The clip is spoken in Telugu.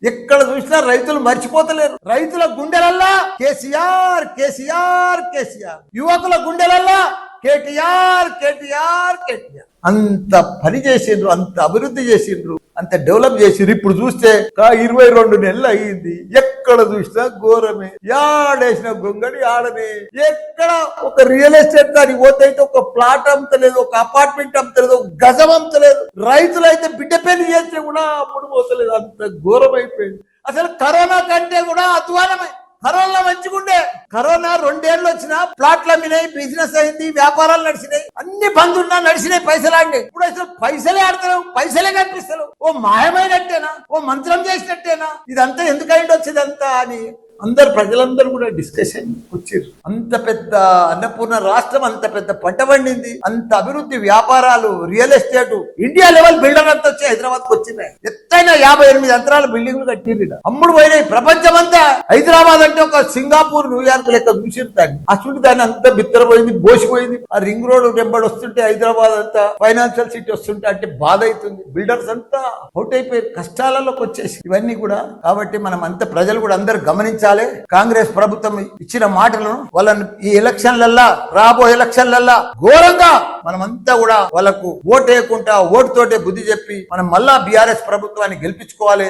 ఎక్కడ చూసినా రైతులు మర్చిపోతలేరు. రైతుల గుండెలల్లా కేసీఆర్ కేసీఆర్ కేసీఆర్, యువకుల గుండెలల్లా కేటీఆర్ కేటీఆర్ కేటీఆర్. అంత పని చేసిండ్రు, అంత అభివృద్ధి చేసిండ్రు, అంత డెవలప్ చేసిండ్రు. ఇప్పుడు చూస్తే 22 నెలలు అయ్యింది, ఎక్కడ చూసినా ఘోరమే. యాడేసిన గొంగడి ఆడనే. ఎక్కడ ఒక రియల్ ఎస్టేట్ దానికి పోతే అయితే ఒక ప్లాట్ అమ్మతలేదు, ఒక అపార్ట్మెంట్ అమ్మతలేదు, ఒక గజం అమ్మతలేదు. రైతులైతే బిడ్డ పెళ్లి చేస్తే కూడా అప్పుడు పోతలేదు. అంత ఘోరం అయిపోయింది. అసలు కరోనా కంటే కూడా అధ్వానమే. కరోనా మంచిగుండే. కరోనా 2 ఏళ్ళు వచ్చినా ప్లాట్లు అమ్మినాయి, బిజినెస్ అయింది, వ్యాపారాలు నడిచినాయి, అన్ని బంద్ ఉన్నా నడిచినాయి, పైసలు ఆడినాయి. ఇప్పుడు అసలు పైసలే ఆడతలేవు, పైసలే కనిపిస్తలేవు. ఓ మాయమైనట్టేనా, ఓ మంత్రం చేసినట్టేనా, ఇదంతా ఎందుకైంది వచ్చిందంతా అని అందరు ప్రజలందరూ కూడా డిస్కషన్ వచ్చారు. అంత పెద్ద అన్నపూర్ణ రాష్ట్రం, అంత పెద్ద పంట పండింది, అంత అభివృద్ధి, వ్యాపారాలు, real estate, India level builder అంతా వచ్చి హైదరాబాద్ కు వచ్చినాయి. ఎత్తైన 58 అంతరాల బిల్డింగ్లు కట్టిరు, అమ్ముడు పోయినాయి. ప్రపంచం అంతా హైదరాబాద్ అంటే ఒక సింగపూర్, న్యూయార్క్ లెక్క చూసిరు దాన్ని. అసలు దాన్ని అంతా బిత్తరపోయింది, బోసిపోయింది. ఆ రింగ్ రోడ్ వెంబడి వస్తుంటే హైదరాబాద్ అంతా ఫైనాన్షియల్ సిటీ వస్తుంటే అంటే బాధ అవుతుంది. బిల్డర్స్ అంతా అవుట్ అయిపోయారు, కష్టాలలోకి వచ్చేసి ఇవన్నీ కూడా. కాబట్టి మనం అంత ప్రజలు కూడా అందరు గమనించాలి. కాంగ్రెస్ ప్రభుత్వం ఇచ్చిన మాటలను వాళ్ళని ఈ ఎలక్షన్లల్లా, రాబోయే ఎలక్షన్లల్లా ఘోరంగా మనమంతా కూడా వాళ్ళకు ఓటు వేయకుండా ఓటుతోటే బుద్ధి చెప్పి మనం మళ్ళా బీఆర్ఎస్ ప్రభుత్వాన్ని గెలిపించుకోవాలి.